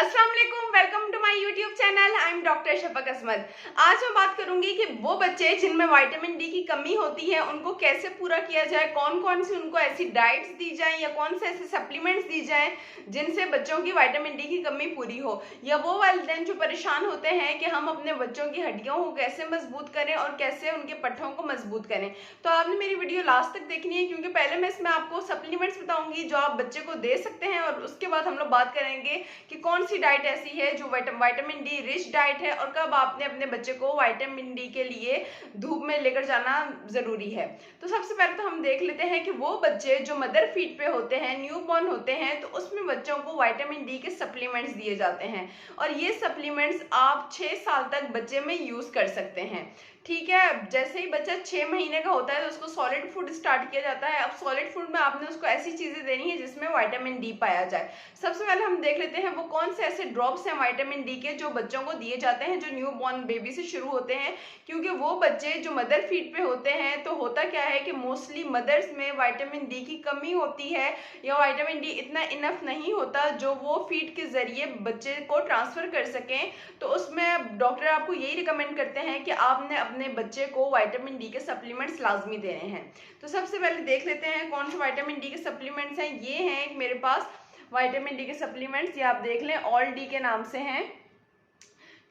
अस्सलाम वालेकुम, welcome to my YouTube channel. I am doctor Shafaq Ahmad. आज मैं बात करूंगी कि वो बच्चे जिनमें विटामिन डी की कमी होती है उनको कैसे पूरा किया जाए, कौन कौन सी उनको ऐसी डाइट्स दी जाए या कौन से ऐसे सप्लीमेंट्स दी जाए जिनसे बच्चों की विटामिन डी की कमी पूरी हो। या वो वालिदैन जो परेशान होते हैं कि हम अपने बच्चों की हड्डियों को कैसे मजबूत करें और कैसे उनके पट्ठों को मजबूत करें। तो आपने मेरी वीडियो लास्ट तक देखनी है, क्योंकि पहले मैं इसमें आपको सप्लीमेंट्स बताऊंगी जो आप बच्चे को दे सकते हैं, और उसके बाद हम लोग बात करेंगे कि कौन सी डाइट ऐसी है जो विटामिन डी रिच डाइट है और कब आपने अपने बच्चे को विटामिन डी के लिए धूप में लेकर जाना जरूरी है। तो सबसे पहले तो हम देख लेते हैं कि वो बच्चे जो मदर फीड पे होते हैं, न्यूबॉर्न होते हैं, तो उसमें बच्चों को विटामिन डी के सप्लीमेंट्स दिए जाते हैं और ये सप्लीमेंट्स आप 6 साल तक बच्चे में यूज कर सकते हैं। ठीक है, जैसे ही बच्चा 6 महीने का होता है तो उसको सॉलिड फूड स्टार्ट किया जाता है। अब सॉलिड फूड में आपने उसको ऐसी चीजें देनी है जिसमें विटामिन डी पाया जाए। सबसे पहले हम देख लेते हैं वो कौन से ऐसे ड्रॉप्स हैं विटामिन डी के जो बच्चों को दिए जाते हैं जो न्यू बॉर्न बेबी से शुरू होते हैं। क्योंकि वो बच्चे जो मदर फीड पे होते हैं, तो होता क्या है कि मोस्टली मदर्स में विटामिन डी की कमी होती है या विटामिन डी इतना इनफ नहीं होता जो वो फीड के जरिए बच्चे को ट्रांसफर कर सकें। तो उसमें डॉक्टर आपको यही रिकमेंड करते हैं कि आपने अपने बच्चे को विटामिन डी के सप्लीमेंट्स लाजमी देने हैं। तो सबसे पहले देख लेते हैं कौन से विटामिन डी के सप्लीमेंट्स हैं। ये हैं एक मेरे पास विटामिन डी के सप्लीमेंट्स, ये आप देख लें, ऑल डी के नाम से हैं।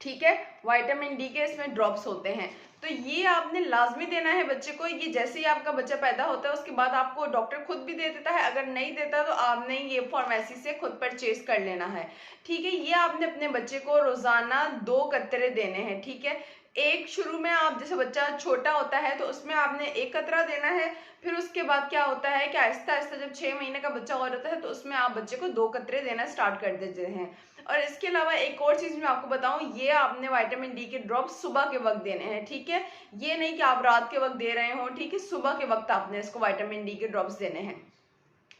ठीक है, विटामिन डी के इसमें ड्रॉप्स होते हैं। तो ये आपने लाजमी देना है बच्चे को। ये जैसे ही आपका बच्चा पैदा होता है उसके बाद आपको डॉक्टर खुद भी दे देता है, अगर नहीं देता तो आपने ये फार्मेसी से खुद परचेज कर लेना है। ठीक है, ये आपने अपने बच्चे को रोजाना 2 कतरे देने हैं। ठीक है, एक शुरू में आप जैसे बच्चा छोटा होता है तो उसमें आपने 1 कतरा देना है। फिर उसके बाद क्या होता है कि आहिस्ता आहिस्ता जब 6 महीने का बच्चा हो जाता है तो उसमें आप बच्चे को 2 कतरे देना स्टार्ट कर देते हैं। और इसके अलावा एक और चीज मैं आपको बताऊं, ये आपने विटामिन डी के ड्रॉप्स सुबह के वक्त देने हैं। ठीक है, ये नहीं कि आप रात के वक्त दे रहे हो। ठीक है, सुबह के वक्त आपने इसको विटामिन डी के ड्रॉप्स देने हैं,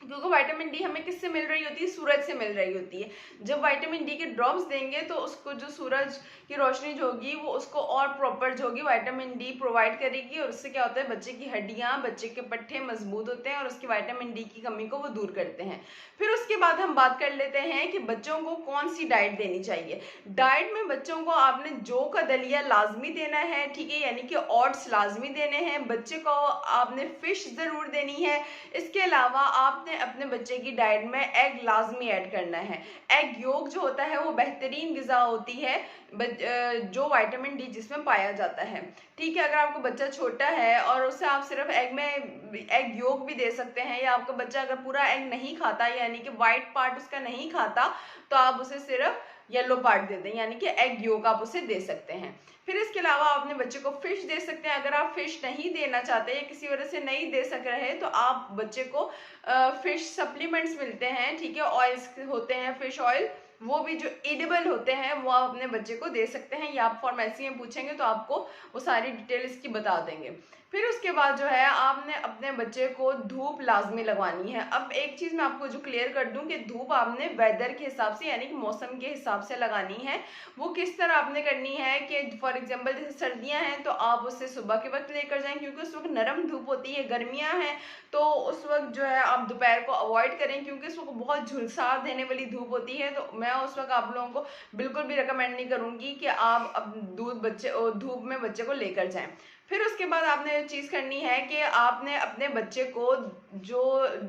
क्योंकि विटामिन डी हमें किससे मिल रही होती है? सूरज से मिल रही होती है। जब विटामिन डी के ड्रॉप्स देंगे तो उसको जो सूरज की रोशनी जो होगी वो उसको और प्रॉपर जो होगी विटामिन डी प्रोवाइड करेगी, और उससे क्या होता है बच्चे की हड्डियां, बच्चे के पट्टे मजबूत होते हैं और उसकी विटामिन डी की कमी को वो दूर करते हैं। फिर उसके बाद हम बात कर लेते हैं कि बच्चों को कौन सी डाइट देनी चाहिए। डाइट में बच्चों को आपने जौ का दलिया लाजमी देना है। ठीक है, यानी कि ओट्स लाजमी देने हैं। बच्चे को आपने फिश जरूर देनी है। इसके अलावा आपने अपने बच्चे की डाइट में एग लाजमी ऐड करना है। एग योग जो होता है वो बेहतरीन गिजा होती है जो विटामिन डी जिसमें पाया जाता है। ठीक है, अगर आपका बच्चा छोटा है और उसे आप सिर्फ एग योग भी दे सकते हैं, या आपका बच्चा अगर पूरा एग नहीं खाता यानी कि व्हाइट पार्ट उसका नहीं खाता तो आप उसे सिर्फ येलो पार्ट दे दें, यानी कि एग योग आप उसे दे सकते हैं। फिर इसके अलावा आप अपने बच्चे को फिश दे सकते हैं। अगर आप फिश नहीं देना चाहते या किसी वजह से नहीं दे सक रहे तो आप बच्चे को फिश सप्लीमेंट्स मिलते हैं। ठीक है, ऑयल्स होते हैं, फिश ऑयल, वो भी जो एडिबल होते हैं वो आप अपने बच्चे को दे सकते हैं, या आप फार्मेसी में पूछेंगे तो आपको वो सारी डिटेल इसकी बता देंगे। फिर उसके बाद जो है आपने अपने बच्चे को धूप लाजमी लगवानी है। अब एक चीज मैं आपको जो क्लियर कर दूं कि धूप आपने वेदर के हिसाब से यानी कि मौसम के हिसाब से लगानी है। वो किस तरह आपने करनी है कि फॉर एग्जांपल जैसे सर्दियां हैं तो आप उससे सुबह के वक्त लेकर जाएं, क्योंकि उस वक्त नरम धूप होती है। गर्मियां हैं तो उस वक्त जो है आप दोपहर को अवॉइड करें, क्योंकि उस वक्त बहुत झुलसा देने वाली धूप होती है। तो मैं उस वक्त आप लोगों को बिल्कुल भी रिकमेंड नहीं करूंगी कि आप अब धूप में बच्चे को लेकर जाएं। फिर उसके बाद आपने चीज करनी है कि आपने अपने बच्चे को जो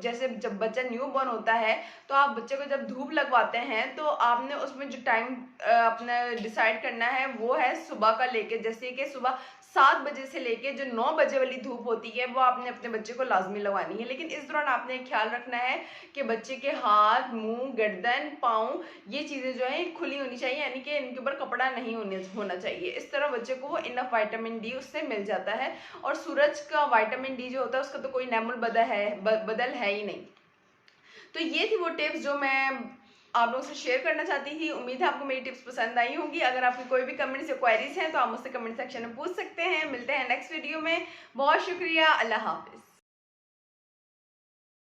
जैसे जब बच्चा न्यू बॉर्न होता है तो आप बच्चे को जब धूप लगवाते हैं तो आपने उसमें जो टाइम अपना डिसाइड करना है वो है सुबह का लेके, जैसे कि सुबह 7 बजे से लेके जो 9 बजे वाली धूप होती है वो आपने अपने बच्चे को लाजमी लगवानी है। लेकिन इस दौरान आपने ख्याल रखना है कि बच्चे के हाथ, मुंह, गर्दन, पाँव, ये चीजें जो है खुली होनी चाहिए, यानी कि इनके ऊपर कपड़ा नहीं होना चाहिए। इस तरह बच्चे को वो इनफ विटामिन डी उससे मिल जाता है। और सूरज का विटामिन डी जो होता है उसका तो कोई नैमुल बदल है ही नहीं। तो ये थी वो टिप्स जो मैं आप लोगों से शेयर करना चाहती थी। उम्मीद है आपको मेरी टिप्स पसंद आई होंगी। अगर आपकी कोई भी कमेंट्स या क्वेरीज हैं तो आप मुझसे कमेंट सेक्शन में पूछ सकते हैं। मिलते हैं नेक्स्ट वीडियो में। बहुत शुक्रिया, अल्लाह हाफिज।